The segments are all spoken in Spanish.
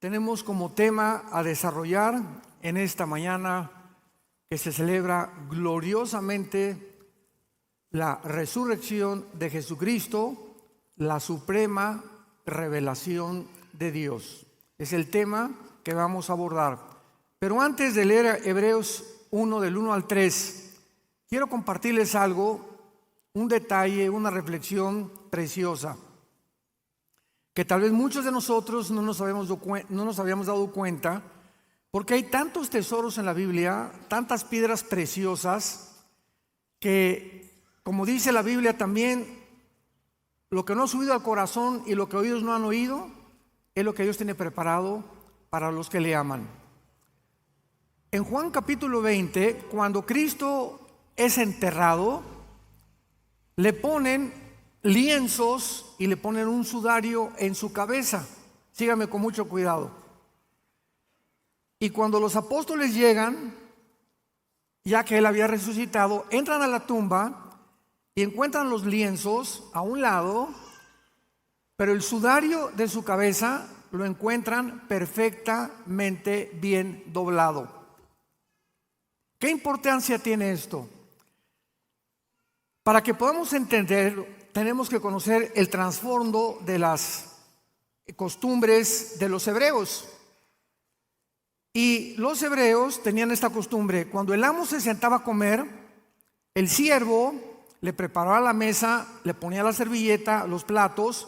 tenemos como tema a desarrollar en esta mañana que se celebra gloriosamente la resurrección de Jesucristo, la suprema revelación de Dios. Es el tema que vamos a abordar. Pero antes de leer Hebreos 1 del 1 al 3, quiero compartirles algo, un detalle, una reflexión preciosa, que tal vez muchos de nosotros no nos habíamos dado cuenta, porque hay tantos tesoros en la Biblia, tantas piedras preciosas, que, como dice la Biblia también, lo que no ha subido al corazón y lo que oídos no han oído, es lo que Dios tiene preparado para los que le aman. En Juan capítulo 20, cuando Cristo es enterrado, le ponen lienzos y le ponen un sudario en su cabeza. Síganme con mucho cuidado. Y cuando los apóstoles llegan, ya que él había resucitado, entran a la tumba y encuentran los lienzos a un lado, pero el sudario de su cabeza lo encuentran perfectamente bien doblado. ¿Qué importancia tiene esto? Para que podamos entender, tenemos que conocer el trasfondo de las costumbres de los hebreos. Y los hebreos tenían esta costumbre: cuando el amo se sentaba a comer, el siervo le preparaba la mesa, le ponía la servilleta, los platos,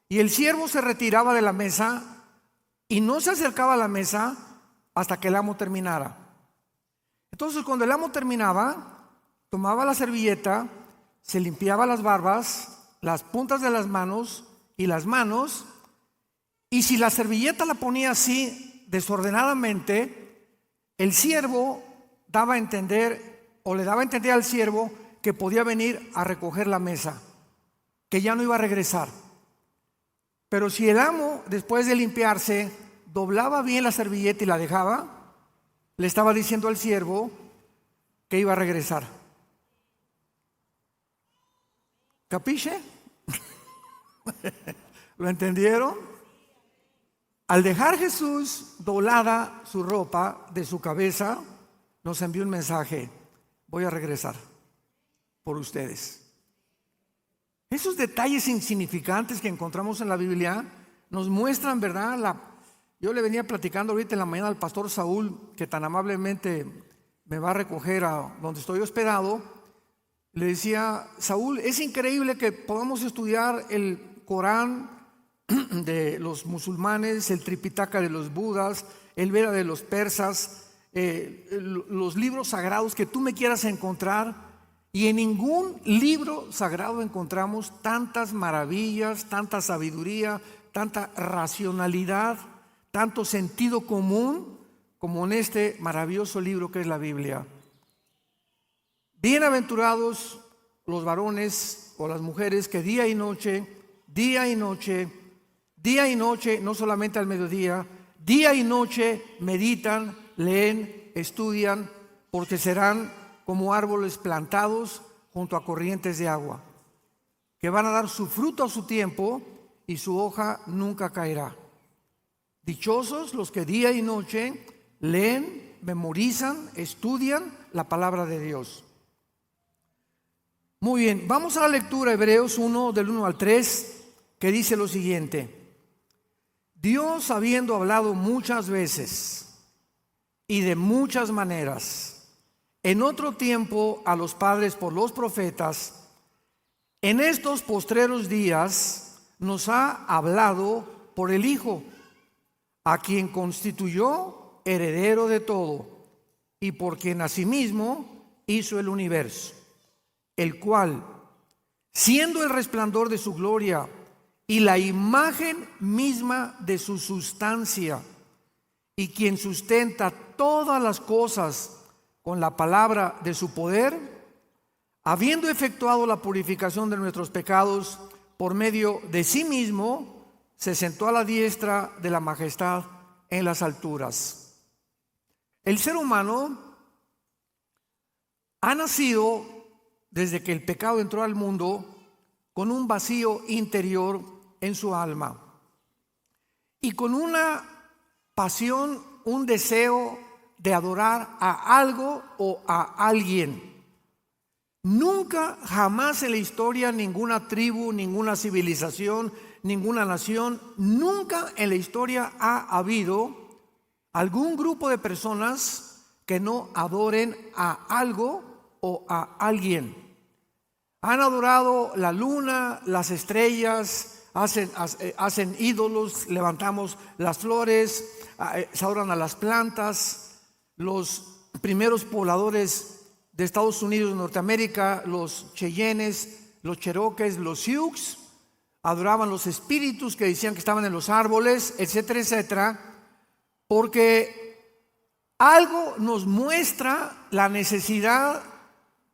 y el siervo se retiraba de la mesa y no se acercaba a la mesa hasta que el amo terminara. Entonces, cuando el amo terminaba, tomaba la servilleta, se limpiaba las barbas, las puntas de las manos y las manos, y si la servilleta la ponía así desordenadamente, el siervo daba a entender, o le daba a entender al siervo, que podía venir a recoger la mesa, que ya no iba a regresar. Pero si el amo, después de limpiarse, doblaba bien la servilleta y la dejaba, le estaba diciendo al siervo que iba a regresar. ¿Capiche? ¿Lo entendieron? Al dejar Jesús doblada su ropa de su cabeza, nos envió un mensaje: voy a regresar por ustedes. Esos detalles insignificantes que encontramos en la Biblia nos muestran, ¿verdad? Yo le venía platicando ahorita en la mañana al pastor Saúl, que tan amablemente me va a recoger a donde estoy hospedado. Le decía: Saúl, es increíble que podamos estudiar el Corán de los musulmanes, el Tripitaka de los budas, el Veda de los persas, los libros sagrados que tú me quieras encontrar, y en ningún libro sagrado encontramos tantas maravillas, tanta sabiduría, tanta racionalidad, tanto sentido común como en este maravilloso libro que es la Biblia. Bienaventurados los varones o las mujeres que día y noche, no solamente al mediodía, día y noche meditan, leen, estudian, porque serán como árboles plantados junto a corrientes de agua, que van a dar su fruto a su tiempo y su hoja nunca caerá. Dichosos los que día y noche leen, memorizan, estudian la palabra de Dios. Muy bien, vamos a la lectura, Hebreos 1 del 1 al 3, que dice lo siguiente: Dios, habiendo hablado muchas veces y de muchas maneras en otro tiempo a los padres por los profetas, en estos postreros días nos ha hablado por el Hijo, a quien constituyó heredero de todo y por quien asimismo hizo el universo, el cual, siendo el resplandor de su gloria y la imagen misma de su sustancia, y quien sustenta todas las cosas con la palabra de su poder, habiendo efectuado la purificación de nuestros pecados por medio de sí mismo, se sentó a la diestra de la majestad en las alturas. El ser humano ha nacido, desde que el pecado entró al mundo, con un vacío interior en su alma y con una pasión, un deseo de adorar a algo o a alguien. Nunca, jamás en la historia, ninguna tribu, ninguna civilización, ninguna nación, nunca en la historia ha habido algún grupo de personas que no adoren a algo o a alguien. Han adorado la luna, las estrellas, hacen ídolos, levantamos las flores, se adoran a las plantas. Los primeros pobladores de Estados Unidos, Norteamérica, los Cheyennes, los Cherokees, los Sioux, adoraban los espíritus que decían que estaban en los árboles, etcétera, etcétera, porque algo nos muestra la necesidad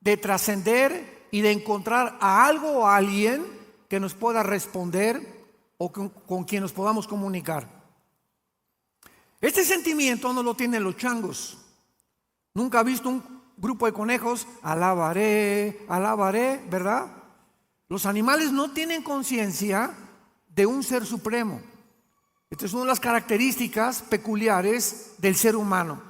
de trascender y de encontrar a algo o a alguien que nos pueda responder o con quien nos podamos comunicar. Este sentimiento no lo tienen los changos. Nunca ha visto un grupo de conejos, alabaré, alabaré, ¿verdad? Los animales no tienen conciencia de un ser supremo. Esta es una de las características peculiares del ser humano.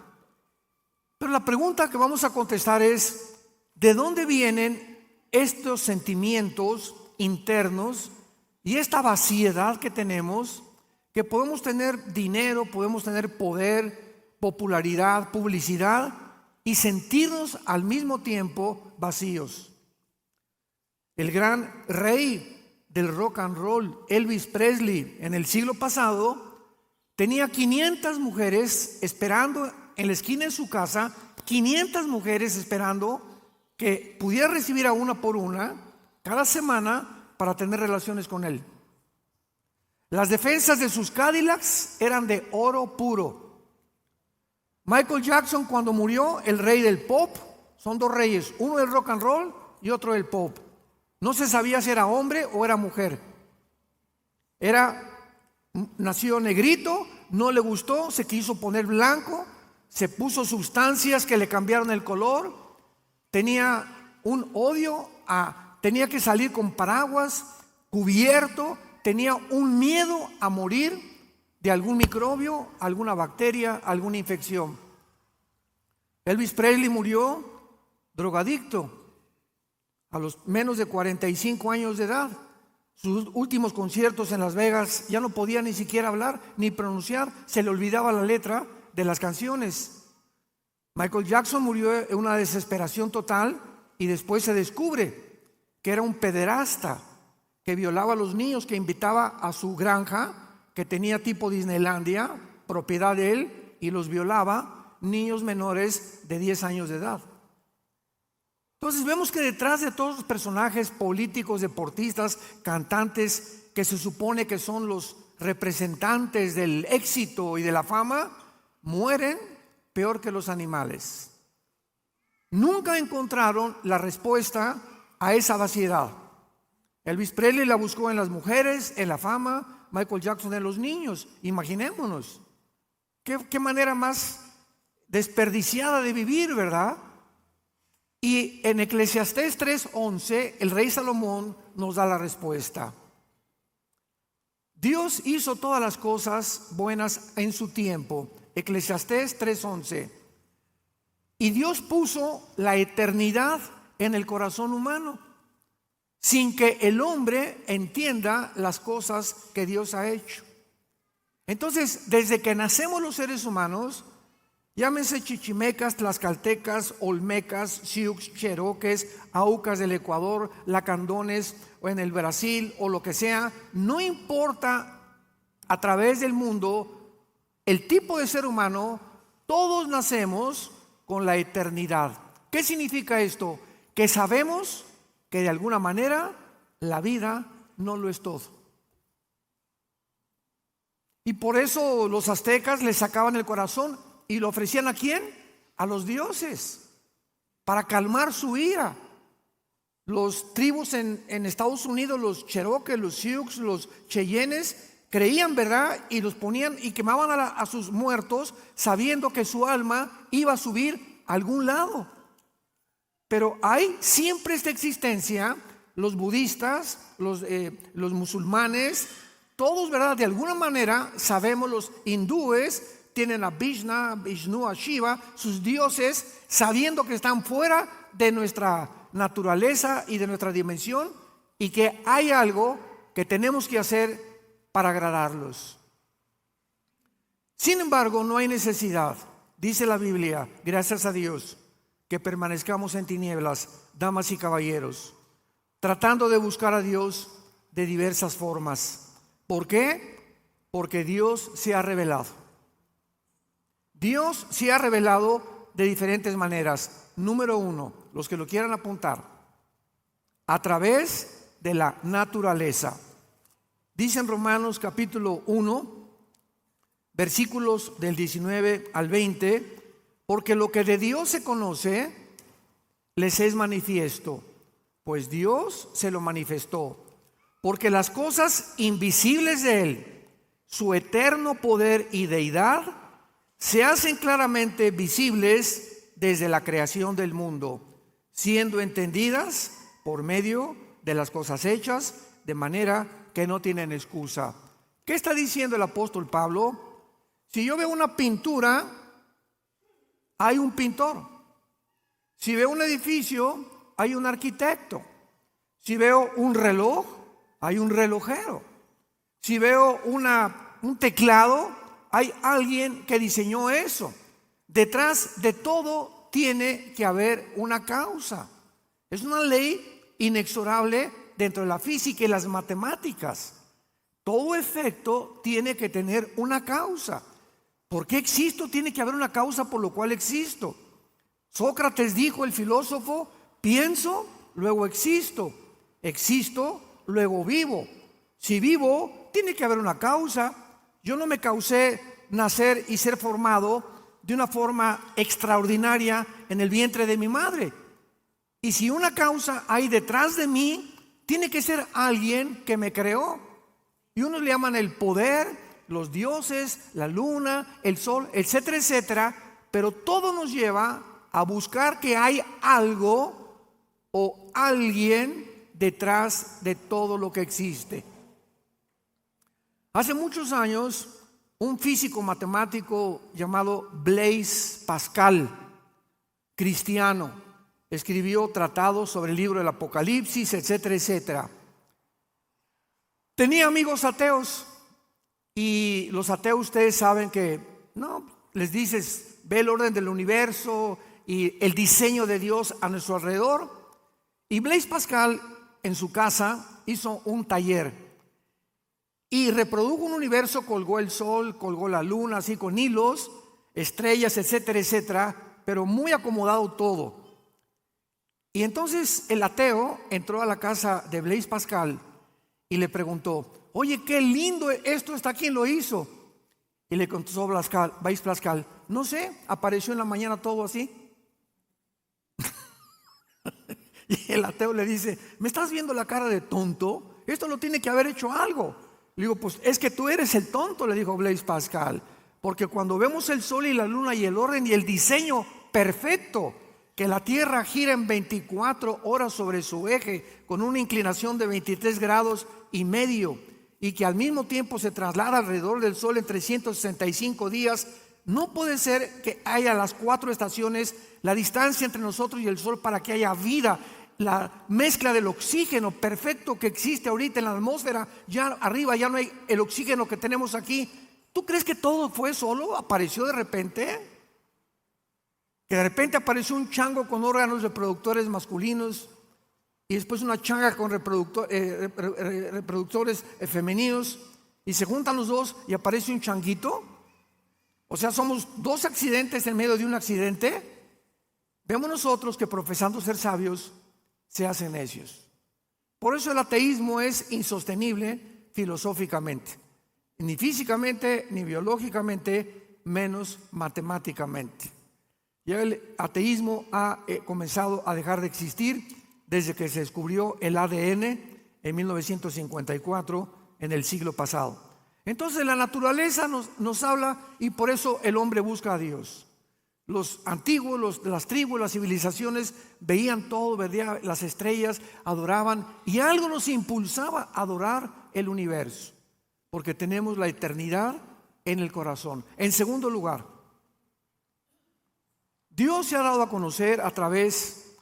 Pero la pregunta que vamos a contestar es: ¿de dónde vienen estos sentimientos internos y esta vaciedad que tenemos? Que podemos tener dinero, podemos tener poder, popularidad, publicidad, y sentirnos al mismo tiempo vacíos. El gran rey del rock and roll, Elvis Presley, en el siglo pasado, tenía 500 mujeres esperando en la esquina de su casa, 500 mujeres esperando que pudiera recibir a una por una cada semana para tener relaciones con él. Las defensas de sus Cadillacs eran de oro puro. Michael Jackson, cuando murió, el rey del pop, son dos reyes, uno del rock and roll y otro del pop. No se sabía si era hombre o era mujer. Nació negrito, no le gustó, se quiso poner blanco, se puso sustancias que le cambiaron el color, tenía un odio tenía que salir con paraguas, cubierto, tenía un miedo a morir de algún microbio, alguna bacteria, alguna infección. Elvis Presley murió drogadicto a los menos de 45 años de edad. Sus últimos conciertos en Las Vegas ya no podía ni siquiera hablar ni pronunciar, se le olvidaba la letra de las canciones. Michael Jackson murió en una desesperación total y después se descubre que era un pederasta que violaba a los niños, que invitaba a su granja que tenía tipo Disneylandia, propiedad de él, y los violaba, niños menores de 10 años de edad. Entonces vemos que detrás de todos los personajes políticos, deportistas, cantantes, que se supone que son los representantes del éxito y de la fama, mueren peor que los animales. Nunca encontraron la respuesta a esa vaciedad. Elvis Presley la buscó en las mujeres, en la fama. Michael Jackson en los niños. Imaginémonos qué manera más desperdiciada de vivir, ¿verdad? Y en Eclesiastés 3:11 el rey Salomón nos da la respuesta. Dios hizo todas las cosas buenas en su tiempo. Eclesiastés 3:11. Y Dios puso la eternidad en el corazón humano, sin que el hombre entienda las cosas que Dios ha hecho. Entonces, desde que nacemos los seres humanos, llámense chichimecas, tlaxcaltecas, olmecas, sioux, cheroques, aucas del Ecuador, lacandones o en el Brasil o lo que sea, no importa a través del mundo el tipo de ser humano, todos nacemos con la eternidad. ¿Qué significa esto? Que sabemos que de alguna manera la vida no lo es todo. Y por eso los aztecas le sacaban el corazón y lo ofrecían ¿a quién? A los dioses, para calmar su ira. Los tribus en Estados Unidos, los Cherokees, los Sioux, los Cheyennes, creían, ¿verdad? Y los ponían y quemaban a sus muertos sabiendo que su alma iba a subir a algún lado. Pero hay siempre esta existencia, los budistas, los musulmanes, todos, ¿verdad? De alguna manera sabemos, los hindúes, tienen a Vishnu, a Shiva, sus dioses, sabiendo que están fuera de nuestra naturaleza y de nuestra dimensión, y que hay algo que tenemos que hacer para agradarlos. Sin embargo, no hay necesidad, dice la Biblia, gracias a Dios, que permanezcamos en tinieblas, damas y caballeros, tratando de buscar a Dios de diversas formas. ¿Por qué? Porque Dios se ha revelado. Dios se ha revelado de diferentes maneras. Número uno, los que lo quieran apuntar, a través de la naturaleza. Dice en Romanos capítulo 1, versículos del 19 al 20, porque lo que de Dios se conoce les es manifiesto, pues Dios se lo manifestó, porque las cosas invisibles de Él, su eterno poder y deidad, se hacen claramente visibles desde la creación del mundo, siendo entendidas por medio de las cosas hechas, de manera que no tienen excusa. ¿Qué está diciendo el apóstol Pablo? Si yo veo una pintura, hay un pintor. Si veo un edificio, hay un arquitecto. Si veo un reloj, hay un relojero. Si veo un teclado, hay alguien que diseñó eso. Detrás de todo tiene que haber una causa. Es una ley inexorable dentro de la física y las matemáticas. Todo efecto tiene que tener una causa. ¿Por qué existo? Tiene que haber una causa por lo cual existo. Sócrates dijo, el filósofo, pienso, luego existo. Existo, luego vivo. Si vivo, tiene que haber una causa. Yo no me causé nacer y ser formado de una forma extraordinaria en el vientre de mi madre. Y si una causa hay detrás de mí, tiene que ser alguien que me creó. Y unos le llaman el poder, los dioses, la luna, el sol, etcétera, etcétera. Pero todo nos lleva a buscar que hay algo o alguien detrás de todo lo que existe. Hace muchos años, un físico matemático llamado Blaise Pascal, cristiano, escribió tratados sobre el libro del Apocalipsis, etcétera, etcétera. Tenía amigos ateos, y los ateos, ustedes saben que no les dices, ve el orden del universo y el diseño de Dios a nuestro alrededor. Y Blaise Pascal en su casa hizo un taller y reprodujo un universo, colgó el sol, colgó la luna, así con hilos, estrellas, etcétera, etcétera, pero muy acomodado todo. Y entonces el ateo entró a la casa de Blaise Pascal y le preguntó, oye, qué lindo esto está, ¿quién lo hizo? Y le contestó Blaise Pascal, no sé, apareció en la mañana todo así. Y el ateo le dice, ¿me estás viendo la cara de tonto? Esto lo tiene que haber hecho algo. Le digo, pues es que tú eres el tonto, le dijo Blaise Pascal, porque cuando vemos el sol y la luna y el orden y el diseño perfecto, que la Tierra gira en 24 horas sobre su eje con una inclinación de 23 grados y medio y que al mismo tiempo se traslada alrededor del sol en 365 días, no puede ser que haya las 4 estaciones, la distancia entre nosotros y el sol para que haya vida, la mezcla del oxígeno perfecto que existe ahorita en la atmósfera, ya arriba ya no hay el oxígeno que tenemos aquí. ¿Tú crees que todo fue solo? ¿Apareció de repente? Que de repente apareció un chango con órganos reproductores masculinos y después una changa con reproductores femeninos y se juntan los dos y aparece un changuito. O sea, somos 2 accidentes en medio de un accidente. Vemos nosotros que profesando ser sabios se hacen necios. Por eso el ateísmo es insostenible filosóficamente, ni físicamente, ni biológicamente, menos matemáticamente. Ya el ateísmo ha comenzado a dejar de existir desde que se descubrió el ADN en 1954, en el siglo pasado. Entonces la naturaleza nos habla y por eso el hombre busca a Dios. Los antiguos, las tribus, las civilizaciones veían todo, veían las estrellas, adoraban y algo nos impulsaba a adorar el universo, porque tenemos la eternidad en el corazón. En segundo lugar, Dios se ha dado a conocer a través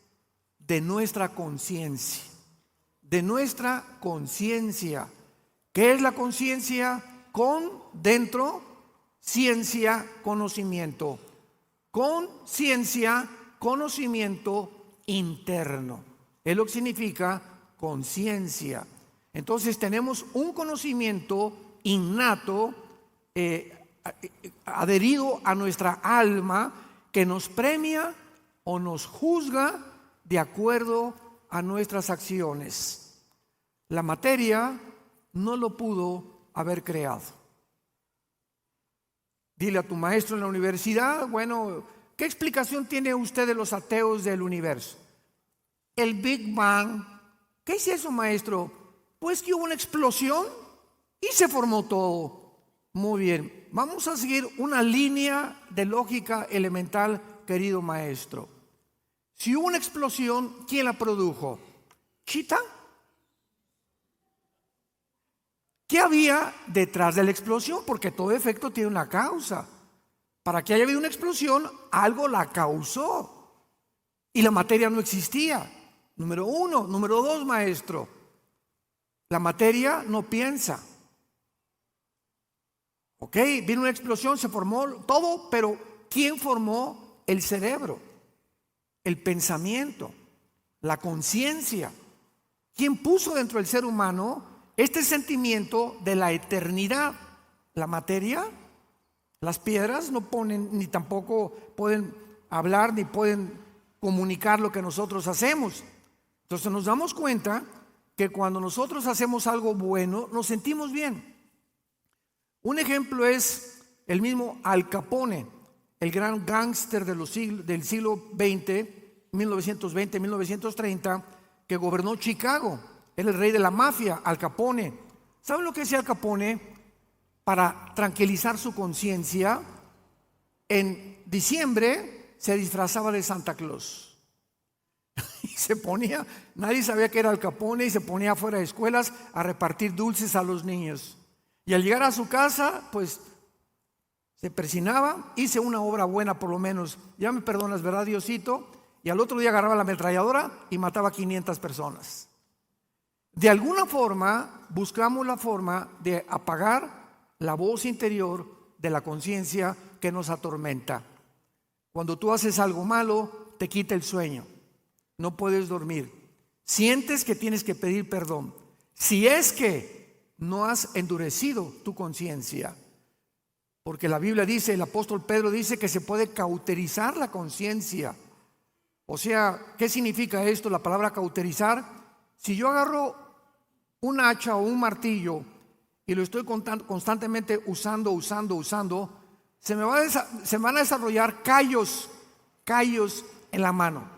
de nuestra conciencia. De nuestra conciencia. ¿Qué es la conciencia? Con, dentro, ciencia, conocimiento. Conciencia, conocimiento interno. Es lo que significa conciencia. Entonces tenemos un conocimiento innato, adherido a nuestra alma, que nos premia o nos juzga de acuerdo a nuestras acciones. La materia no lo pudo haber creado. Dile a tu maestro en la universidad, bueno, ¿qué explicación tiene usted de los ateos del universo? El Big Bang. ¿Qué es eso, maestro? Pues que hubo una explosión y se formó todo. Muy bien, vamos a seguir una línea de lógica elemental, querido maestro. Si hubo una explosión, ¿quién la produjo? ¿Chita? ¿Qué había detrás de la explosión? Porque todo efecto tiene una causa. Para que haya habido una explosión, algo la causó. Y la materia no existía. Número uno. Número dos, maestro. La materia no piensa. Ok, vino una explosión, se formó todo, pero ¿quién formó el cerebro? El pensamiento, la conciencia. ¿Quién puso dentro del ser humano este sentimiento de la eternidad? La materia, las piedras no ponen, ni tampoco pueden hablar, ni pueden comunicar lo que nosotros hacemos. Entonces nos damos cuenta que cuando nosotros hacemos algo bueno, nos sentimos bien. Un ejemplo es el mismo Al Capone, el gran gángster del siglo XX, 1920, 1930, que gobernó Chicago. Era el rey de la mafia, Al Capone. ¿Saben lo que hacía Al Capone para tranquilizar su conciencia? En diciembre se disfrazaba de Santa Claus. Y se ponía, nadie sabía que era Al Capone, y se ponía afuera de escuelas a repartir dulces a los niños. Y al llegar a su casa, pues se persinaba, hice una obra buena por lo menos, ya me perdonas, ¿verdad, Diosito? Y al otro día agarraba la ametralladora y mataba a 500 personas. De alguna forma, buscamos la forma de apagar la voz interior de la conciencia que nos atormenta. Cuando tú haces algo malo, te quita el sueño, no puedes dormir, sientes que tienes que pedir perdón. Si es que no has endurecido tu conciencia, porque la Biblia dice, el apóstol Pedro dice que se puede cauterizar la conciencia. O sea, ¿qué significa esto? La palabra cauterizar. Si yo agarro un hacha o un martillo y lo estoy constantemente usando, se van a desarrollar callos en la mano.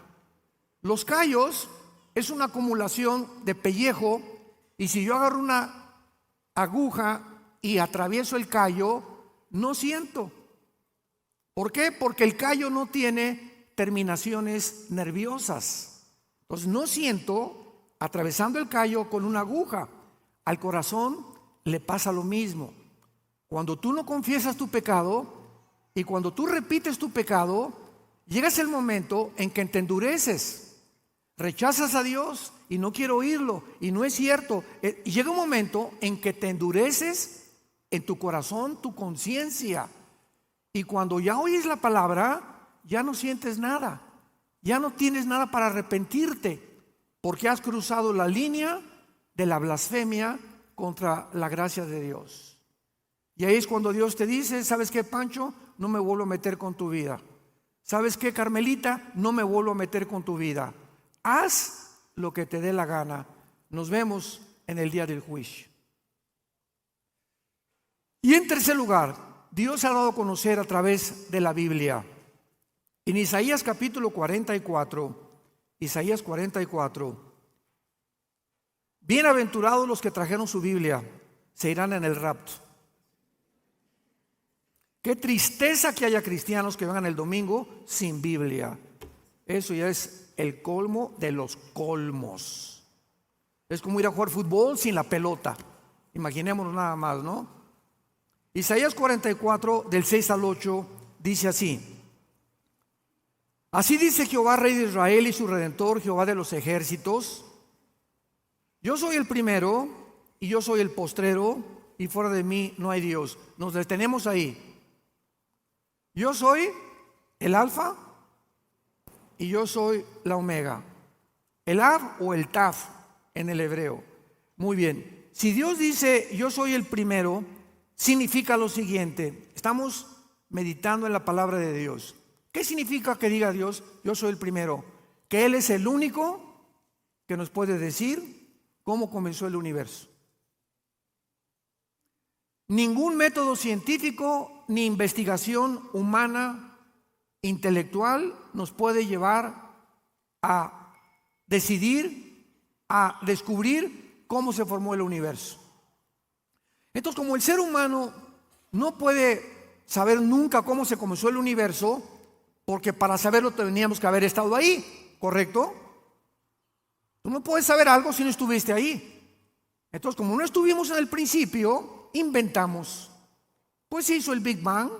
Los callos es una acumulación de pellejo, y si yo agarro una aguja y atravieso el callo, no siento. ¿Por qué? Porque el callo no tiene terminaciones nerviosas. Entonces no siento atravesando el callo con una aguja. Al corazón le pasa lo mismo. Cuando tú no confiesas tu pecado y cuando tú repites tu pecado, llegas el momento en que te endureces, rechazas a Dios y no quiero oírlo, y no es cierto. Y llega un momento en que te endureces en tu corazón, tu conciencia, y cuando ya oyes la palabra, ya no sientes nada, ya no tienes nada para arrepentirte, porque has cruzado la línea de la blasfemia contra la gracia de Dios. Y ahí es cuando Dios te dice, ¿sabes qué, Pancho? No me vuelvo a meter con tu vida. ¿Sabes qué, Carmelita? No me vuelvo a meter con tu vida. Haz lo que te dé la gana. Nos vemos en el día del juicio. Y en tercer lugar, Dios se ha dado a conocer a través de la Biblia. En Isaías capítulo 44, Isaías 44, bienaventurados los que trajeron su Biblia, se irán en el rapto. Qué tristeza que haya cristianos que vengan el domingo sin Biblia. Eso ya es el colmo de los colmos. Es como ir a jugar fútbol sin la pelota. Imaginémonos nada más, ¿no? Isaías 44, del 6 al 8, dice así: Así dice Jehová, Rey de Israel y su Redentor, Jehová de los ejércitos: Yo soy el primero y yo soy el postrero, y fuera de mí no hay Dios. Nos detenemos ahí. Yo soy el alfa y yo soy la omega. El Av o el Taf en el hebreo. Muy bien. Si Dios dice yo soy el primero, significa lo siguiente. Estamos meditando en la palabra de Dios. ¿Qué significa que diga Dios yo soy el primero? Que Él es el único que nos puede decir cómo comenzó el universo. Ningún método científico ni investigación humana, intelectual, nos puede llevar a decidir, a descubrir cómo se formó el universo. Entonces, como el ser humano no puede saber nunca cómo se comenzó el universo, porque para saberlo teníamos que haber estado ahí, ¿correcto? Tú no puedes saber algo si no estuviste ahí. Entonces, como no estuvimos en el principio, inventamos. Pues se hizo el Big Bang,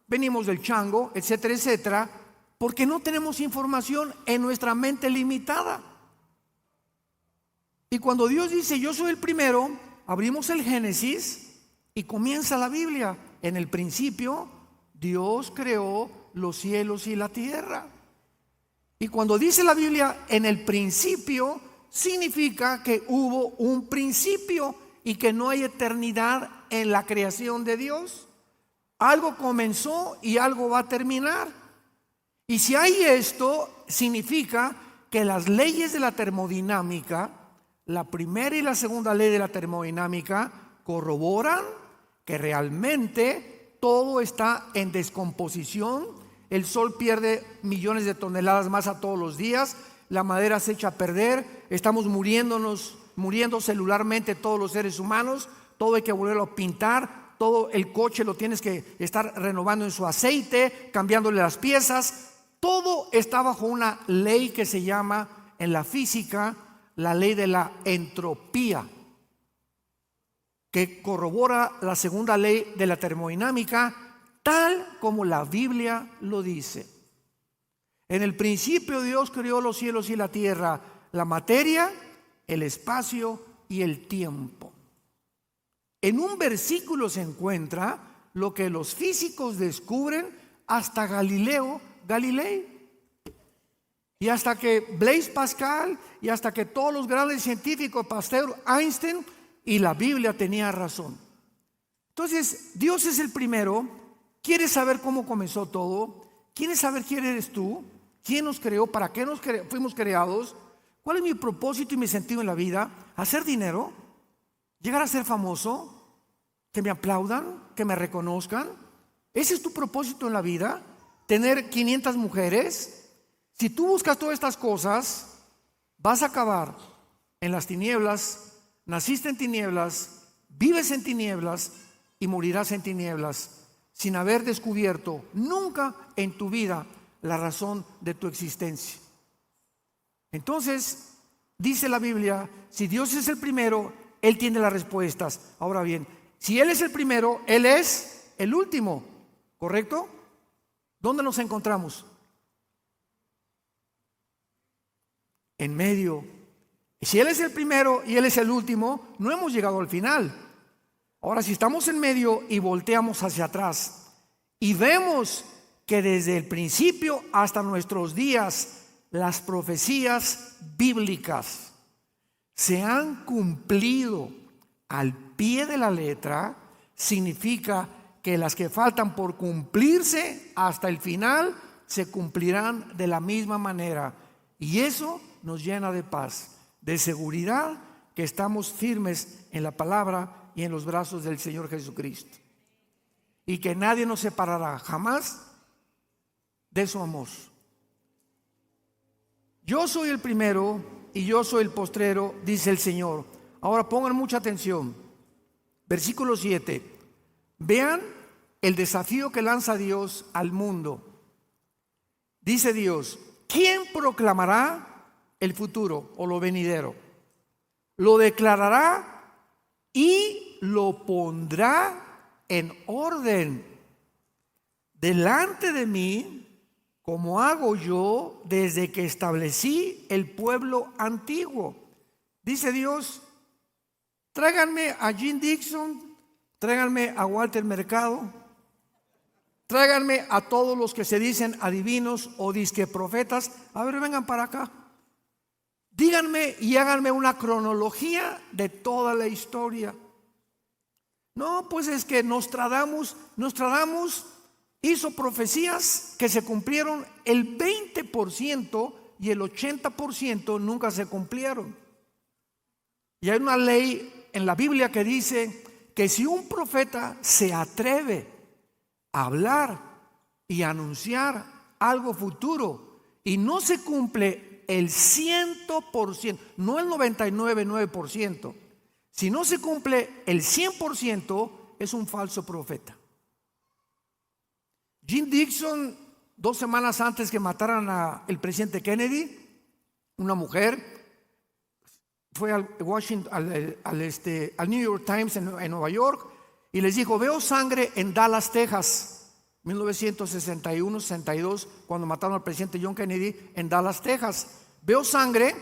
venimos del chango, etcétera, etcétera, porque no tenemos información en nuestra mente limitada. Y cuando Dios dice yo soy el primero, abrimos el Génesis y comienza la Biblia. En el principio, Dios creó los cielos y la tierra. Y cuando dice la Biblia en el principio, significa que hubo un principio y que no hay eternidad en la creación de Dios. Algo comenzó y algo va a terminar. Y si hay esto, significa que las leyes de la termodinámica, la primera y la segunda ley de la termodinámica, corroboran que realmente todo está en descomposición. El sol pierde millones de toneladas más a todos los días, la madera se echa a perder, estamos muriendo celularmente todos los seres humanos, todo hay que volverlo a pintar, todo el coche lo tienes que estar renovando en su aceite, cambiándole las piezas. Todo está bajo una ley que se llama en la física la ley de la entropía, que corrobora la segunda ley de la termodinámica, tal como la Biblia lo dice. En el principio Dios creó los cielos y la tierra, la materia, el espacio y el tiempo. En un versículo se encuentra lo que los físicos descubren hasta Galileo Galilei, y hasta que Blaise Pascal, y hasta que todos los grandes científicos, Pasteur, Einstein, y la Biblia tenía razón. Entonces, Dios es el primero. ¿Quieres saber cómo comenzó todo? ¿Quieres saber quién eres tú? ¿Quién nos creó? ¿Para qué fuimos creados? ¿Cuál es mi propósito y mi sentido en la vida? ¿Hacer dinero? ¿Llegar a ser famoso? ¿Que me aplaudan? ¿Que me reconozcan? ¿Ese es tu propósito en la vida? ¿Tener 500 mujeres? Si tú buscas todas estas cosas, vas a acabar en las tinieblas. Naciste en tinieblas, vives en tinieblas y morirás en tinieblas, sin haber descubierto nunca en tu vida la razón de tu existencia. Entonces, dice la Biblia, si Dios es el primero, Él tiene las respuestas. Ahora bien, si Él es el primero, Él es el último, ¿correcto? ¿Dónde nos encontramos? En medio. Si Él es el primero y Él es el último, no hemos llegado al final. Ahora, si estamos en medio y volteamos hacia atrás y vemos que desde el principio hasta nuestros días las profecías bíblicas se han cumplido al pie de la letra, significa que las que faltan por cumplirse hasta el final se cumplirán de la misma manera. Y eso nos llena de paz, de seguridad, que estamos firmes en la palabra y en los brazos del Señor Jesucristo, y que nadie nos separará jamás de su amor. Yo soy el primero y yo soy el postrero, dice el Señor. Ahora pongan mucha atención. Versículo 7. Vean el desafío que lanza Dios al mundo. Dice Dios: ¿quién proclamará el futuro o lo venidero? Lo declarará y lo pondrá en orden delante de mí, como hago yo desde que establecí el pueblo antiguo. Dice Dios, tráiganme a Jim Dixon, tráiganme a Walter Mercado, tráiganme a todos los que se dicen adivinos o disque profetas. A ver, vengan para acá. Díganme y háganme una cronología de toda la historia. No, pues es que Nostradamus hizo profecías que se cumplieron el 20% y el 80% nunca se cumplieron. Y hay una ley en la Biblia que dice que si un profeta se atreve a hablar y anunciar algo futuro y no se cumple el 100%, no el 99,9%, si no se cumple el 100%, es un falso profeta. Jim Dixon, 2 semanas antes que mataran al presidente Kennedy, una mujer fue al New York Times en Nueva York y les dijo: veo sangre en Dallas, Texas, 1961-62, cuando mataron al presidente John Kennedy en Dallas, Texas. Veo sangre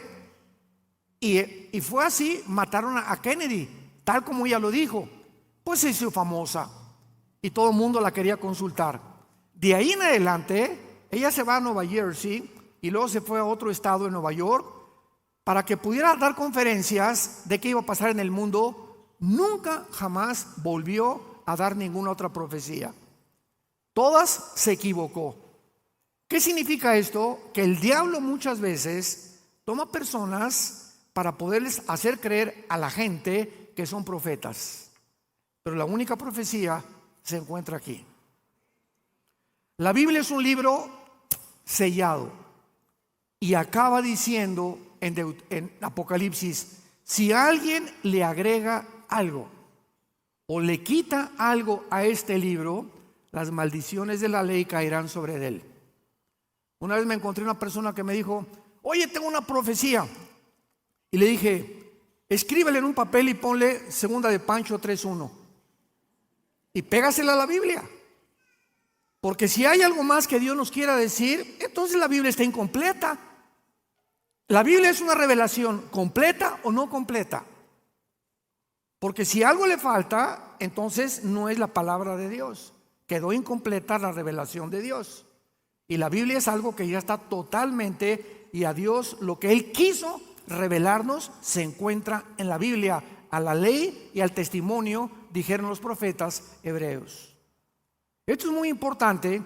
y fue así, mataron a Kennedy, tal como ella lo dijo. Pues se hizo famosa y todo el mundo la quería consultar. De ahí en adelante, ella se va a Nueva Jersey y luego se fue a otro estado en Nueva York para que pudiera dar conferencias de qué iba a pasar en el mundo. Nunca jamás volvió a dar ninguna otra profecía. Todas se equivocó. ¿Qué significa esto? Que el diablo muchas veces toma personas para poderles hacer creer a la gente que son profetas. Pero la única profecía se encuentra aquí. La Biblia es un libro sellado y acaba diciendo en Apocalipsis: si alguien le agrega algo o le quita algo a este libro, las maldiciones de la ley caerán sobre él. Una vez me encontré una persona que me dijo: oye, tengo una profecía. Y le dije: escríbele en un papel y ponle Segunda de Pancho 3:1 y pégasela a la Biblia. Porque si hay algo más que Dios nos quiera decir, entonces la Biblia está incompleta. La Biblia es una revelación completa o no completa. Porque si algo le falta, entonces no es la palabra de Dios. Quedó incompleta la revelación de Dios. Y la Biblia es algo que ya está totalmente, y a Dios lo que Él quiso revelarnos se encuentra en la Biblia. A la ley y al testimonio, dijeron los profetas hebreos. Esto es muy importante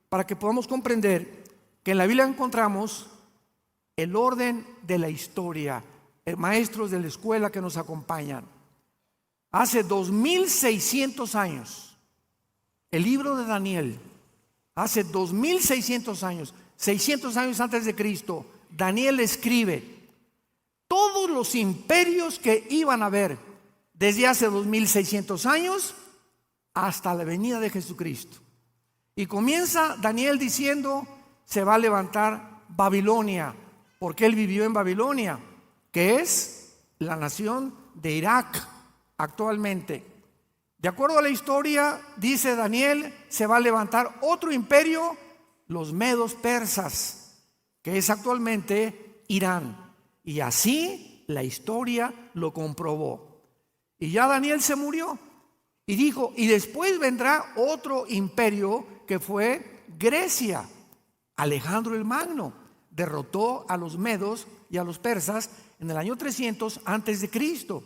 para que podamos comprender que en la Biblia encontramos el orden de la historia. Maestros de la escuela que nos acompañan, hace 2600 años, el libro de Daniel, hace 2600 años, 600 años antes de Cristo, Daniel escribe todos los imperios que iban a haber desde hace 2600 años hasta la venida de Jesucristo. Y comienza Daniel diciendo: se va a levantar Babilonia, porque él vivió en Babilonia, que es la nación de Irak actualmente. De acuerdo a la historia, dice Daniel, se va a levantar otro imperio, los medos persas, que es actualmente Irán. Y así la historia lo comprobó. Y ya Daniel se murió. Y dijo: y después vendrá otro imperio, que fue Grecia. Alejandro el Magno derrotó a los medos y a los persas en el año 300 antes de Cristo.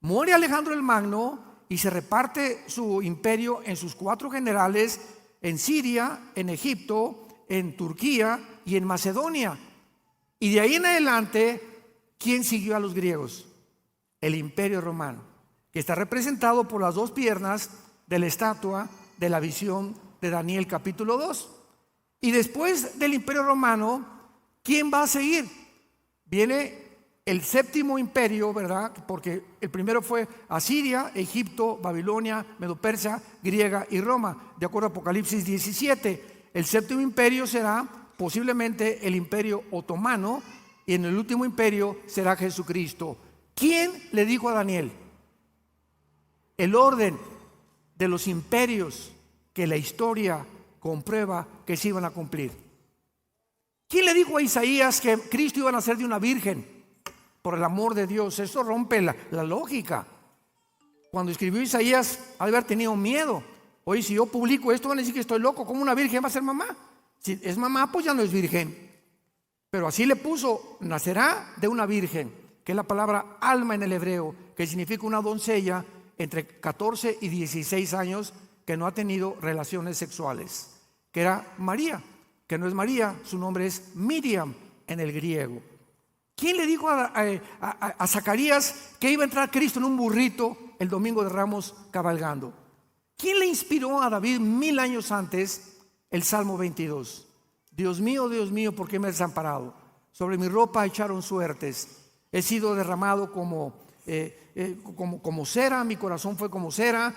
Muere Alejandro el Magno y se reparte su imperio en sus 4 generales, en Siria, en Egipto, en Turquía y en Macedonia. Y de ahí en adelante, ¿quién siguió a los griegos? El Imperio Romano, que está representado por las 2 piernas de la estatua de la visión de Daniel capítulo 2. Y después del Imperio Romano, ¿quién va a seguir? Viene el 7º imperio, ¿verdad? Porque el primero fue Asiria, Egipto, Babilonia, Medo-Persia, Griega y Roma, de acuerdo a Apocalipsis 17. El 7º imperio será posiblemente el Imperio Otomano, y en el último imperio será Jesucristo. ¿Quién le dijo a Daniel el orden de los imperios que la historia comprueba que se iban a cumplir. ¿Quién le dijo a Isaías que Cristo iba a nacer de una virgen? Por el amor de Dios, eso rompe la lógica. Cuando escribió Isaías, ha de haber tenido miedo. Oye, si yo publico esto, van a decir que estoy loco. ¿Cómo una virgen va a ser mamá? Si es mamá, pues ya no es virgen. Pero así le puso: nacerá de una virgen, que es la palabra alma en el hebreo, que significa una doncella entre 14 y 16 años que no ha tenido relaciones sexuales, que era María, que no es María, su nombre es Miriam en el griego. ¿Quién le dijo a Zacarías que iba a entrar Cristo en un burrito el domingo de Ramos cabalgando? ¿Quién le inspiró a David 1000 años antes el Salmo 22? Dios mío, ¿por qué me has desamparado? Sobre mi ropa echaron suertes. He sido derramado como cera, mi corazón fue como cera.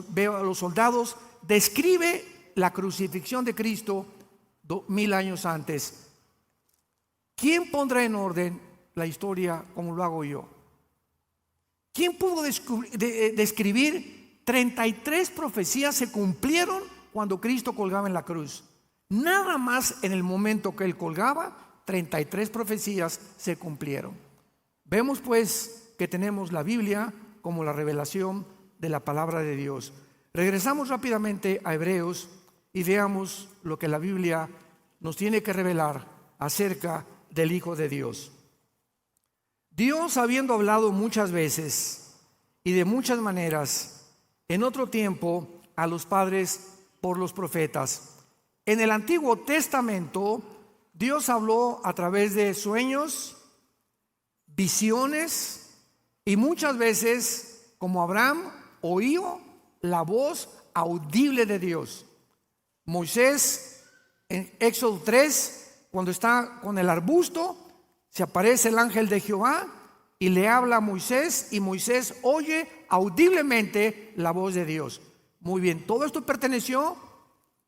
Veo a los soldados. Describe la crucifixión de Cristo 1000 años antes. ¿Quién pondrá en orden la historia como lo hago yo? ¿Quién pudo describir 33 profecías se cumplieron cuando Cristo colgaba en la cruz? Nada más en el momento que Él colgaba, 33 profecías se cumplieron. Vemos pues que tenemos la Biblia como la revelación de la palabra de Dios. Regresamos rápidamente a Hebreos y veamos lo que la Biblia nos tiene que revelar acerca del Hijo de Dios. Dios, habiendo hablado muchas veces y de muchas maneras en otro tiempo a los padres por los profetas. En el Antiguo Testamento, Dios habló a través de sueños, visiones y muchas veces, como Abraham, oyó la voz audible de Dios. Moisés, en Éxodo 3, cuando está con el arbusto, se aparece el ángel de Jehová y le habla a Moisés, y Moisés oye audiblemente la voz de Dios. Muy bien, todo esto perteneció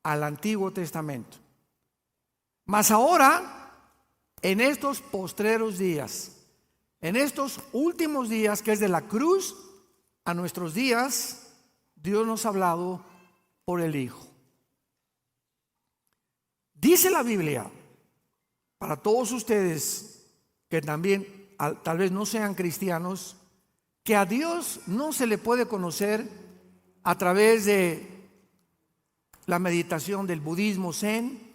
al Antiguo Testamento. Mas ahora, en estos postreros días, en estos últimos días, que es de la cruz a nuestros días, Dios nos ha hablado por el Hijo. Dice la Biblia, para todos ustedes que también tal vez no sean cristianos, que a Dios no se le puede conocer a través de la meditación del budismo zen,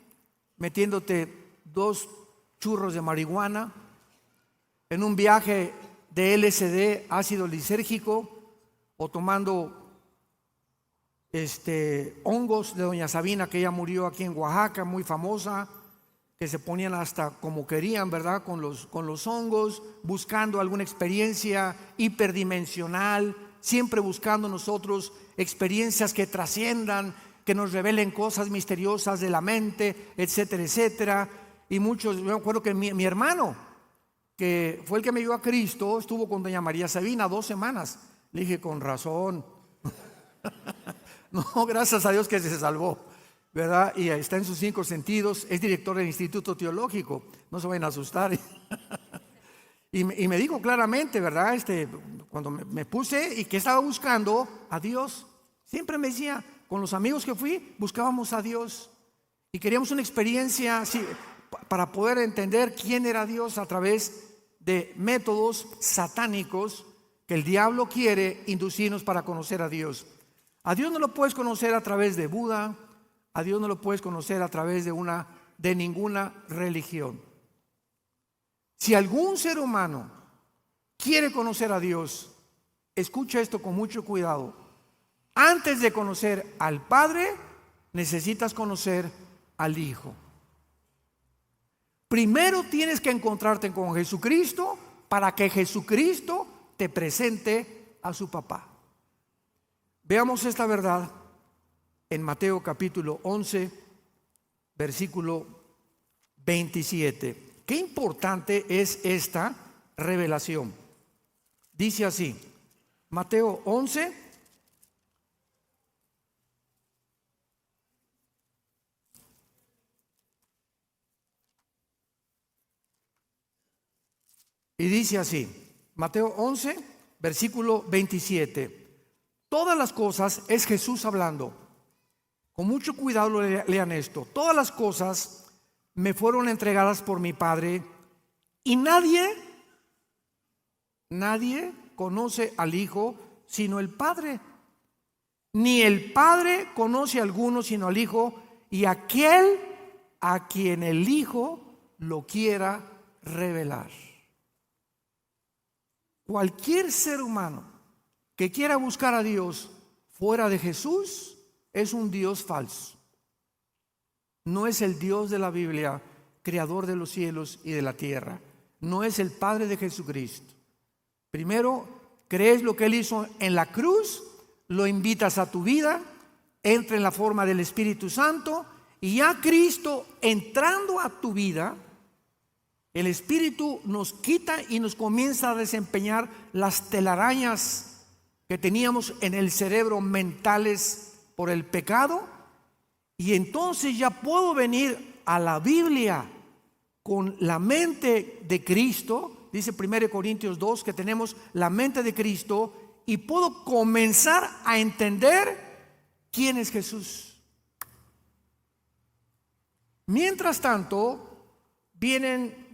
metiéndote 2 churros de marihuana, en un viaje de LSD, ácido lisérgico, o tomando hongos de doña Sabina, que ella murió aquí en Oaxaca, muy famosa, que se ponían hasta como querían, ¿verdad? Con los hongos, buscando alguna experiencia hiperdimensional, siempre buscando nosotros experiencias que trasciendan, que nos revelen cosas misteriosas de la mente, etcétera, etcétera. Y muchos, yo me acuerdo que mi hermano, que fue el que me llevó a Cristo, estuvo con doña María Sabina 2 semanas. Le dije, con razón. No, gracias a Dios que se salvó, ¿verdad? Y está en sus 5 sentidos, es director del Instituto Teológico, no se vayan a asustar. Y me dijo claramente, ¿verdad? Cuando me puse y que estaba buscando a Dios, siempre me decía, con los amigos que fui, buscábamos a Dios y queríamos una experiencia así, para poder entender quién era Dios a través de métodos satánicos que el diablo quiere inducirnos para conocer a Dios. A Dios no lo puedes conocer a través de Buda, a Dios no lo puedes conocer a través de ninguna religión. Si algún ser humano quiere conocer a Dios, escucha esto con mucho cuidado. Antes de conocer al Padre, necesitas conocer al Hijo. Primero tienes que encontrarte con Jesucristo para que Jesucristo te presente a su papá. Veamos esta verdad en Mateo capítulo 11, versículo 27. Qué importante es esta revelación. Dice así, Mateo 11, y dice así, Mateo 11, versículo 27. Todas las cosas es Jesús hablando. Con mucho cuidado lean esto. Todas las cosas me fueron entregadas por mi Padre y nadie conoce al Hijo sino el Padre. Ni el Padre conoce a alguno sino al Hijo y aquel a quien el Hijo lo quiera revelar. Cualquier ser humano que quiera buscar a Dios fuera de Jesús es un Dios falso. No es el Dios de la Biblia, creador de los cielos y de la tierra. No es el Padre de Jesucristo. Primero, crees lo que Él hizo en la cruz, lo invitas a tu vida, entra en la forma del Espíritu Santo y ya Cristo entrando a tu vida, el Espíritu nos quita y nos comienza a desempeñar las telarañas que teníamos en el cerebro mentales por el pecado, y entonces ya puedo venir a la Biblia con la mente de Cristo. Dice 1 Corintios 2 que tenemos la mente de Cristo y puedo comenzar a entender quién es Jesús. Mientras tanto, vienen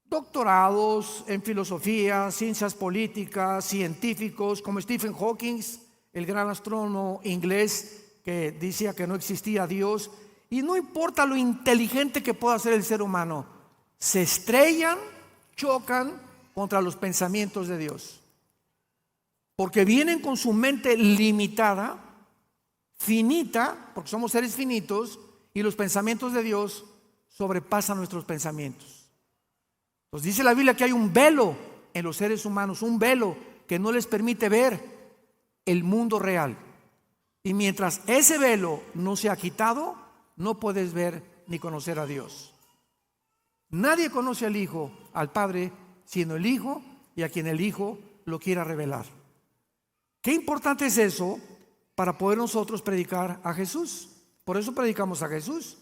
doctorados en filosofía, ciencias políticas, científicos como Stephen Hawking, el gran astrónomo inglés que decía que no existía Dios, y no importa lo inteligente que pueda ser el ser humano, se estrellan, chocan contra los pensamientos de Dios, porque vienen con su mente limitada, finita, porque somos seres finitos, y los pensamientos de Dios sobrepasan nuestros pensamientos. Nos dice la Biblia que hay un velo en los seres humanos, un velo que no les permite ver el mundo real. Y mientras ese velo no se ha quitado, no puedes ver ni conocer a Dios. Nadie conoce al Hijo, al Padre, sino el Hijo y a quien el Hijo lo quiera revelar. Qué importante es eso para poder nosotros predicar a Jesús. Por eso predicamos a Jesús,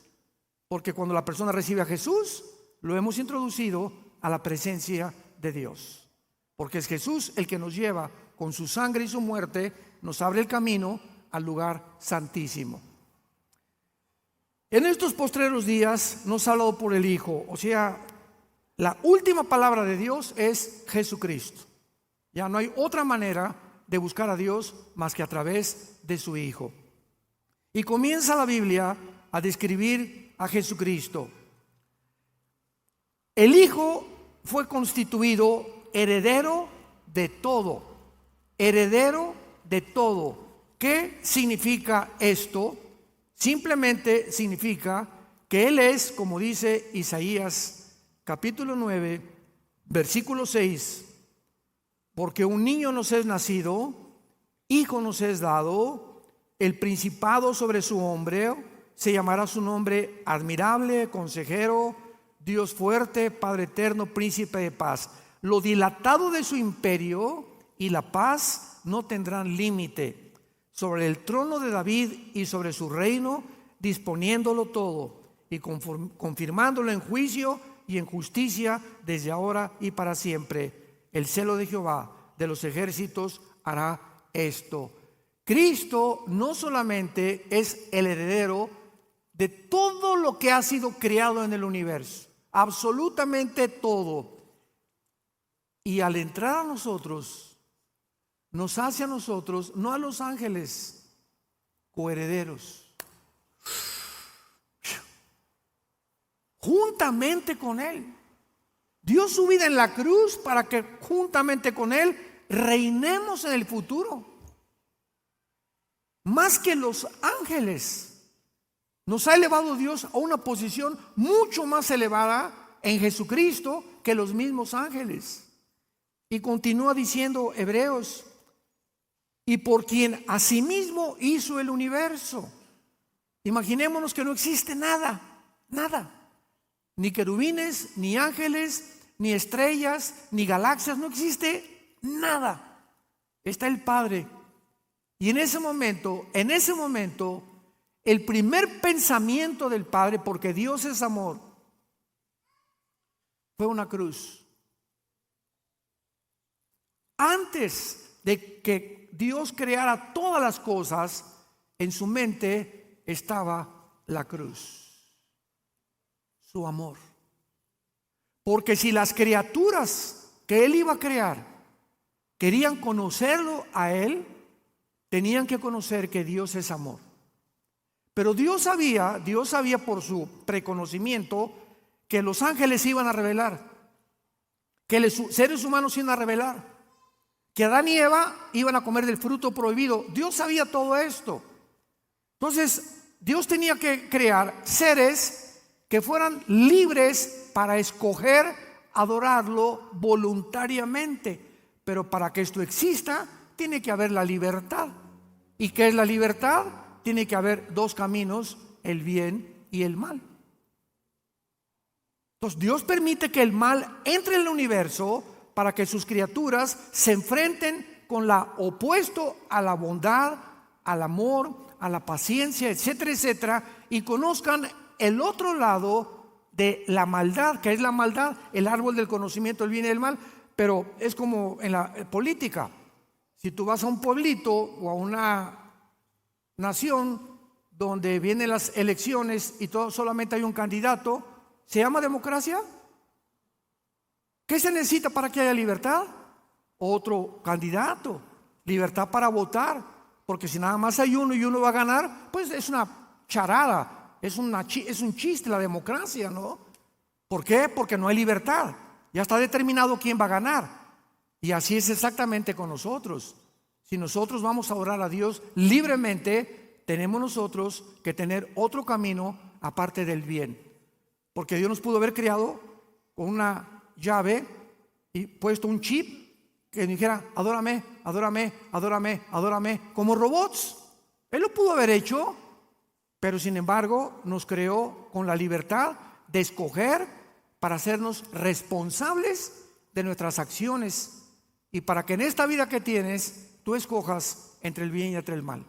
porque cuando la persona recibe a Jesús, lo hemos introducido a la presencia de Dios, porque es Jesús el que nos lleva con su sangre y su muerte, nos abre el camino al lugar santísimo. En estos postreros días nos ha hablado por el Hijo, o sea, la última palabra de Dios es Jesucristo. Ya no hay otra manera de buscar a Dios más que a través de su Hijo. Y comienza la Biblia a describir a Jesucristo. El Hijo fue constituido heredero de todo. Heredero de todo. ¿Qué significa esto? Simplemente significa que Él es, como dice Isaías capítulo 9, versículo 6, porque un niño nos es nacido, hijo nos es dado, el principado sobre su hombro, se llamará su nombre admirable, consejero, Dios fuerte, Padre eterno, príncipe de paz. Lo dilatado de su imperio y la paz no tendrán límite sobre el trono de David y sobre su reino, disponiéndolo todo y confirmándolo en juicio y en justicia desde ahora y para siempre. El celo de Jehová de los ejércitos hará esto. Cristo no solamente es el heredero de todo lo que ha sido creado en el universo, absolutamente todo. Y al entrar a nosotros, nos hace a nosotros, no a los ángeles, coherederos, juntamente con Él. Dio su vida en la cruz para que juntamente con Él reinemos en el futuro. Más que los ángeles. Nos ha elevado Dios a una posición mucho más elevada en Jesucristo que los mismos ángeles. Y continúa diciendo Hebreos, y por quien asimismo hizo el universo. Imaginémonos que no existe nada, ni querubines, ni ángeles, ni estrellas, ni galaxias, no existe nada. Está el Padre. Y en ese momento, el primer pensamiento del Padre, porque Dios es amor, fue una cruz. Antes de que Dios creara todas las cosas, en su mente estaba la cruz, su amor. Porque si las criaturas que Él iba a crear querían conocerlo a Él, tenían que conocer que Dios es amor. Pero Dios sabía por su preconocimiento que los ángeles se iban a rebelar, que los seres humanos se iban a rebelar, que Adán y Eva iban a comer del fruto prohibido. Dios sabía todo esto. Entonces, Dios tenía que crear seres que fueran libres para escoger adorarlo voluntariamente. Pero para que esto exista, tiene que haber la libertad. ¿Y qué es la libertad? Tiene que haber dos caminos, el bien y el mal. Entonces Dios permite que el mal entre en el universo para que sus criaturas se enfrenten con lo opuesto a la bondad, al amor, a la paciencia, etcétera, etcétera, y conozcan el otro lado de la maldad, que es la maldad, el árbol del conocimiento del bien y del mal. Pero es como en la política. Si tú vas a un pueblito o a una nación donde vienen las elecciones y solamente hay un candidato, ¿se llama democracia? ¿Qué se necesita para que haya libertad? Otro candidato, libertad para votar, porque si nada más hay uno y uno va a ganar, pues es una charada, es un chiste la democracia, ¿no? ¿Por qué? Porque no hay libertad, ya está determinado quién va a ganar. Y así es exactamente con nosotros. Si nosotros vamos a orar a Dios libremente, tenemos nosotros que tener otro camino aparte del bien. Porque Dios nos pudo haber creado con una llave y puesto un chip que dijera: adórame, adórame, adórame, adórame, como robots. Él lo pudo haber hecho, pero sin embargo nos creó con la libertad de escoger para hacernos responsables de nuestras acciones y para que en esta vida que tienes tú escojas entre el bien y entre el mal.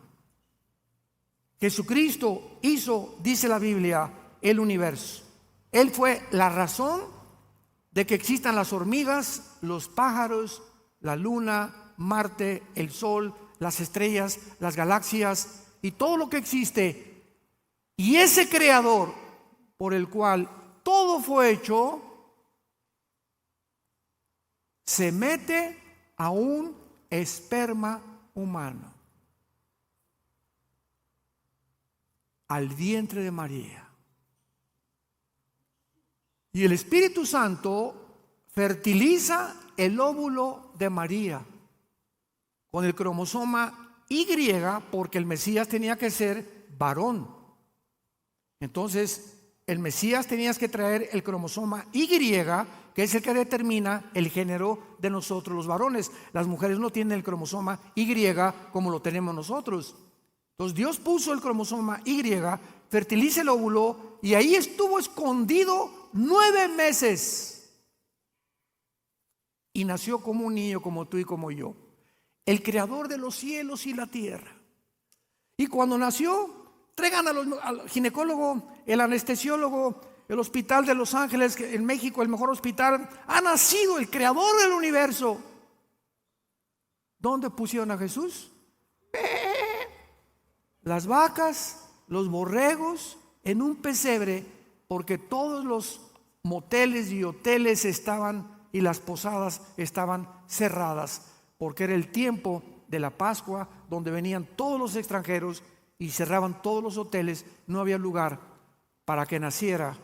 Jesucristo hizo, dice la Biblia, el universo. Él fue la razón de que existan las hormigas, los pájaros, la luna, Marte, el sol, las estrellas, las galaxias y todo lo que existe. Y ese creador por el cual todo fue hecho se mete a un esperma humano, al vientre de María. Y el Espíritu Santo fertiliza el óvulo de María con el cromosoma Y, porque el Mesías tenía que ser varón. Entonces, el Mesías tenía que traer el cromosoma Y, que es el que determina el género de nosotros los varones. Las mujeres no tienen el cromosoma Y como lo tenemos nosotros. Entonces Dios puso el cromosoma Y, fertiliza el óvulo y ahí estuvo escondido 9 meses. Y nació como un niño, como tú y como yo. El creador de los cielos y la tierra. Y cuando nació, traigan al ginecólogo, el anestesiólogo, el hospital de Los Ángeles, en México, el mejor hospital. Ha nacido el creador del universo. ¿Dónde pusieron a Jesús? Las vacas, los borregos, en un pesebre, porque todos los moteles y hoteles estaban y las posadas estaban cerradas, porque era el tiempo de la Pascua, donde venían todos los extranjeros y cerraban todos los hoteles. No había lugar para que naciera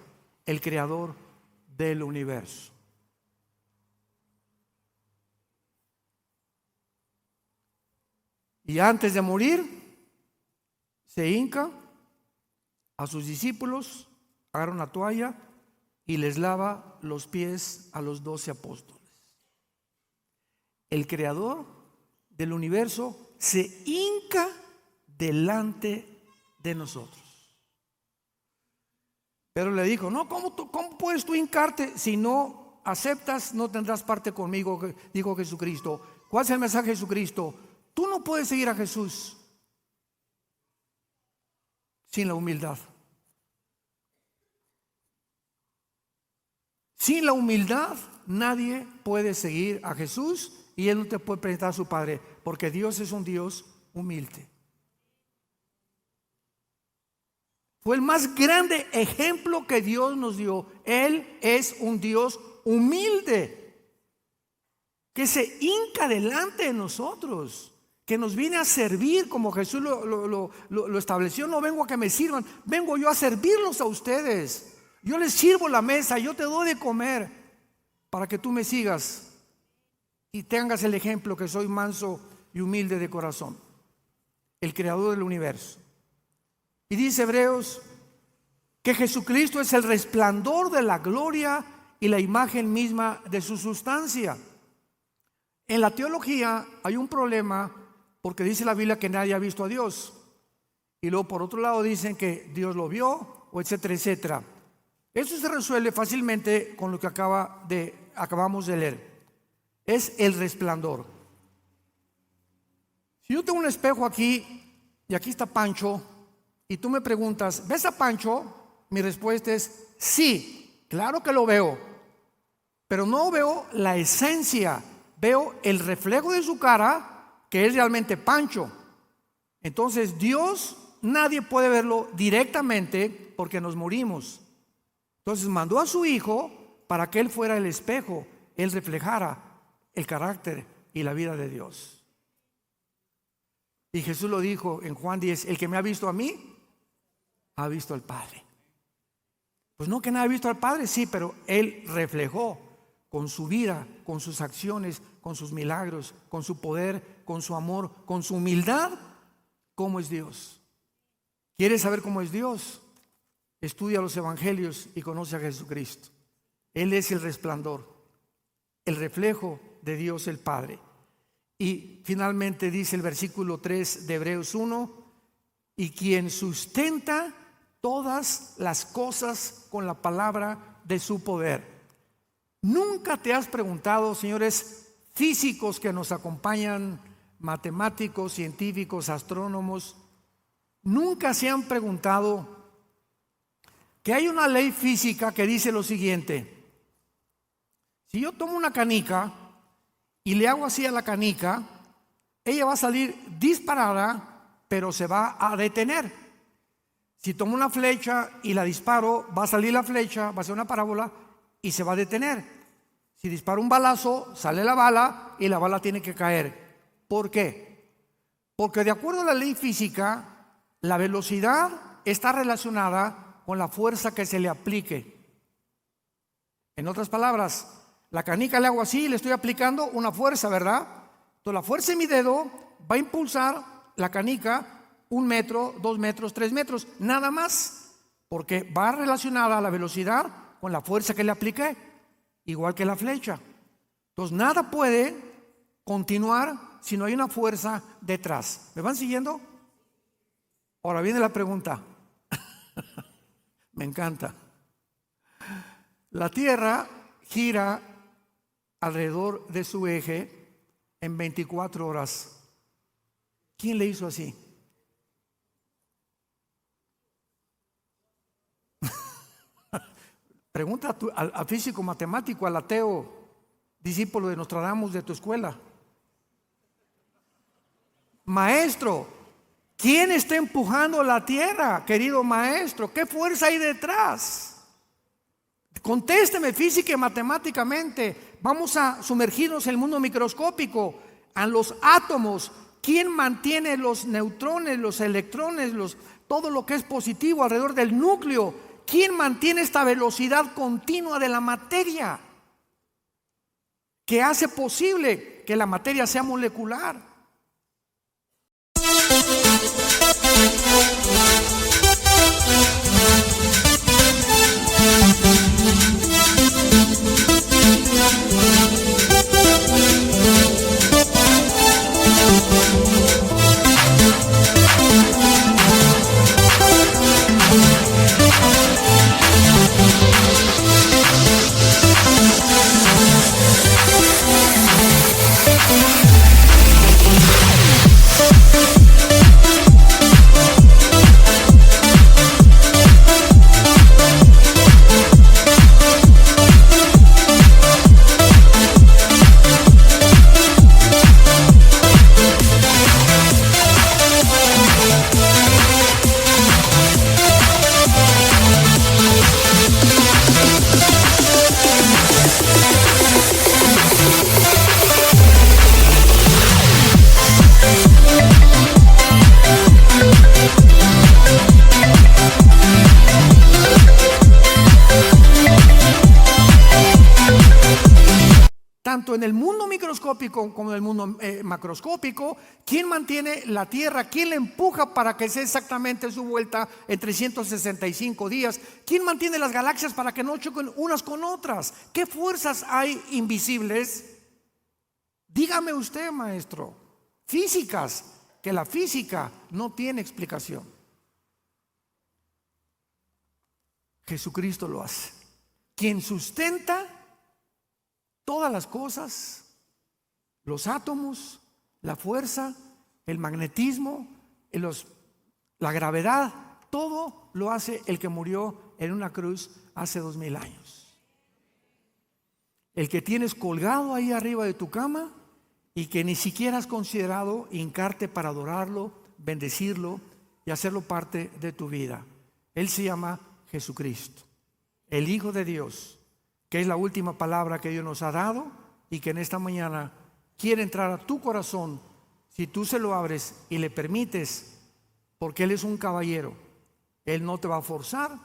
el creador del universo. Y antes de morir, se hinca a sus discípulos, agarra una toalla y les lava los pies a los 12 apóstoles. El creador del universo se hinca delante de nosotros. Pero le dijo: no, ¿cómo puedes tú hincarte? Si no aceptas, no tendrás parte conmigo, dijo Jesucristo. ¿Cuál es el mensaje de Jesucristo? Tú no puedes seguir a Jesús sin la humildad. Sin la humildad nadie puede seguir a Jesús y Él no te puede presentar a su Padre. porque Dios es un Dios humilde. Fue el más grande ejemplo que Dios nos dio. Él es un Dios humilde, que se hinca delante de nosotros, que nos viene a servir como Jesús lo estableció. No vengo a que me sirvan, vengo yo a servirlos a ustedes. Yo les sirvo la mesa, yo te doy de comer para que tú me sigas y tengas el ejemplo que soy manso y humilde de corazón, el creador del universo. Y dice Hebreos que Jesucristo es el resplandor de la gloria y la imagen misma de su sustancia. En la teología hay un problema porque dice la Biblia que nadie ha visto a Dios, y luego por otro lado dicen que Dios lo vio, o etcétera, etcétera. Eso se resuelve fácilmente con lo que acabamos de leer. Es el resplandor. Si yo tengo un espejo aquí y aquí está Pancho, y tú me preguntas, ¿ves a Pancho? Mi respuesta es sí, claro que lo veo, pero no veo la esencia, veo el reflejo de su cara, que es realmente Pancho. Entonces Dios, nadie puede verlo directamente porque nos morimos. Entonces mandó a su Hijo para que Él fuera el espejo, Él reflejara el carácter y la vida de Dios. Y Jesús lo dijo en Juan 10, el que me ha visto a mí, ha visto al Padre. Pues no que nadie ha visto al Padre, sí, pero Él reflejó con su vida, con sus acciones, con sus milagros, con su poder, con su amor, con su humildad, cómo es Dios. ¿Quieres saber cómo es Dios? Estudia los evangelios y conoce a Jesucristo. Él es el resplandor, el reflejo de Dios el Padre. Y finalmente dice el versículo 3 de Hebreos 1, y quien sustenta todas las cosas con la palabra de su poder. ¿Nunca te has preguntado, señores físicos que nos acompañan, matemáticos, científicos, astrónomos, nunca se han preguntado que hay una ley física que dice lo siguiente? Si yo tomo una canica y le hago así a la canica, ella va a salir disparada, pero se va a detener. Si tomo una flecha y la disparo, va a salir la flecha, va a ser una parábola y se va a detener. Si disparo un balazo, sale la bala y la bala tiene que caer. ¿Por qué? Porque de acuerdo a la ley física, la velocidad está relacionada con la fuerza que se le aplique. En otras palabras, la canica le hago así y le estoy aplicando una fuerza, ¿verdad? Entonces la fuerza en mi dedo va a impulsar la canica 1 metro, 2 metros, 3 metros, nada más, porque va relacionada a la velocidad con la fuerza que le apliqué, igual que la flecha. Entonces nada puede continuar si no hay una fuerza detrás. ¿Me van siguiendo? Ahora viene la pregunta. Me encanta. La Tierra gira alrededor de su eje en 24 horas. ¿Quién le hizo así? Pregunta al físico matemático, al ateo, discípulo de Nostradamus de tu escuela. Maestro, ¿quién está empujando la tierra, querido maestro? ¿Qué fuerza hay detrás? Contésteme física y matemáticamente. Vamos a sumergirnos en el mundo microscópico, a los átomos. ¿Quién mantiene los neutrones, los electrones, todo lo que es positivo alrededor del núcleo? ¿Quién mantiene esta velocidad continua de la materia que hace posible que la materia sea molecular? tanto en el mundo microscópico como en el mundo macroscópico. ¿Quién mantiene la Tierra? ¿Quién la empuja para que sea exactamente su vuelta en 365 días? ¿Quién mantiene las galaxias para que no choquen unas con otras? ¿Qué fuerzas hay invisibles? Dígame usted, maestro. Físicas, que la física no tiene explicación. Jesucristo lo hace. Quien sustenta todas las cosas, los átomos, la fuerza, el magnetismo, la gravedad, todo lo hace el que murió en una cruz hace 2000 años. El que tienes colgado ahí arriba de tu cama y que ni siquiera has considerado hincarte para adorarlo, bendecirlo y hacerlo parte de tu vida. Él se llama Jesucristo, el Hijo de Dios, que es la última palabra que Dios nos ha dado y que en esta mañana quiere entrar a tu corazón si tú se lo abres y le permites, porque Él es un caballero. Él no te va a forzar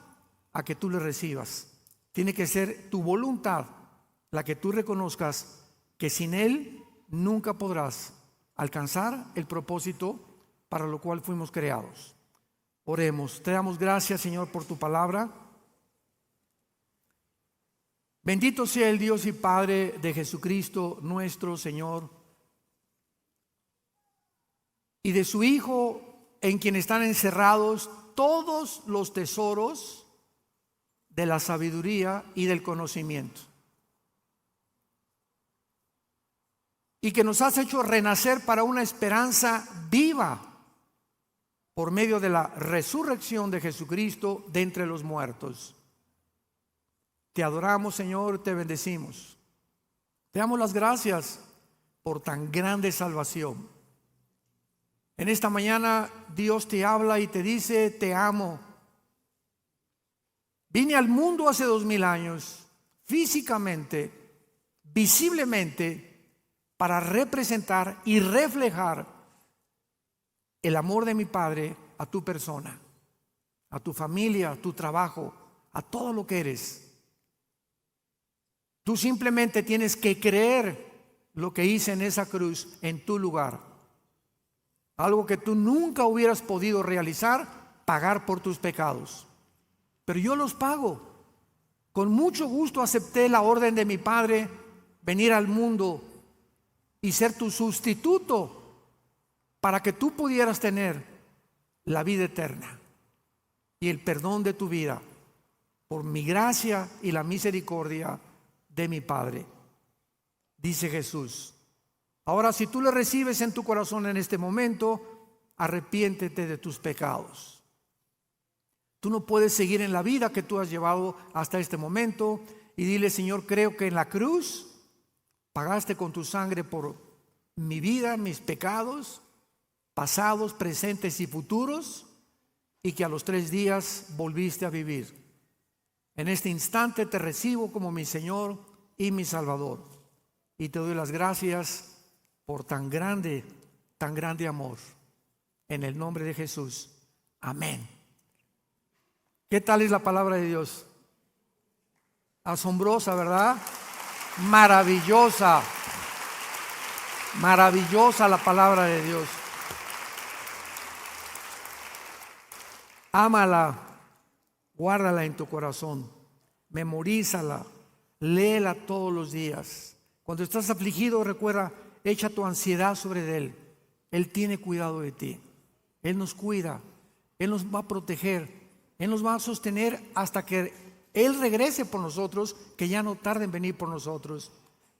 a que tú le recibas. Tiene que ser tu voluntad la que tú reconozcas que sin Él nunca podrás alcanzar el propósito para lo cual fuimos creados. Oremos. Te damos gracias, Señor, por tu palabra. Bendito sea el Dios y Padre de Jesucristo nuestro Señor y de su Hijo, en quien están encerrados todos los tesoros de la sabiduría y del conocimiento, y que nos has hecho renacer para una esperanza viva por medio de la resurrección de Jesucristo de entre los muertos. Te adoramos, Señor, te bendecimos. Te damos las gracias por tan grande salvación. En esta mañana Dios te habla y te dice: te amo. Vine al mundo hace 2000 años, físicamente, visiblemente, para representar y reflejar el amor de mi Padre a tu persona, a tu familia, a tu trabajo, a todo lo que eres. Tú simplemente tienes que creer lo que hice en esa cruz en tu lugar. Algo que tú nunca hubieras podido realizar, pagar por tus pecados. Pero yo los pago. Con mucho gusto acepté la orden de mi Padre, venir al mundo y ser tu sustituto para que tú pudieras tener la vida eterna y el perdón de tu vida por mi gracia y la misericordia de mi Padre. Dice Jesús. Ahora, si tú le recibes en tu corazón en este momento, arrepiéntete de tus pecados. Tú no puedes seguir en la vida que tú has llevado hasta este momento y dile: Señor, creo que en la cruz pagaste con tu sangre por mi vida, mis pecados, pasados, presentes y futuros, y que a los 3 días volviste a vivir. En este instante te recibo como mi Señor y mi Salvador. Y te doy las gracias por tan grande amor. En el nombre de Jesús. Amén. ¿Qué tal es la palabra de Dios? Asombrosa, ¿verdad? Maravillosa. Maravillosa la palabra de Dios. Ámala, guárdala en tu corazón, memorízala, léela todos los días. Cuando estás afligido, recuerda, echa tu ansiedad sobre Él. Él tiene cuidado de ti. Él nos cuida, Él nos va a proteger, Él nos va a sostener hasta que Él regrese por nosotros, que ya no tarde en venir por nosotros.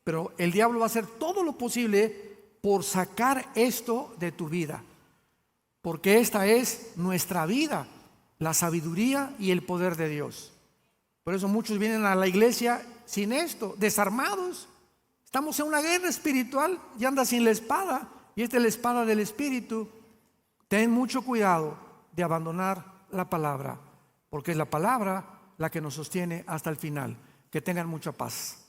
Pero el diablo va a hacer todo lo posible por sacar esto de tu vida, porque esta es nuestra vida, la sabiduría y el poder de Dios. Por eso muchos vienen a la iglesia sin esto, desarmados. Estamos en una guerra espiritual y andas sin la espada, y esta es la espada del Espíritu. Ten mucho cuidado de abandonar la palabra, porque es la palabra la que nos sostiene hasta el final. Que tengan mucha paz.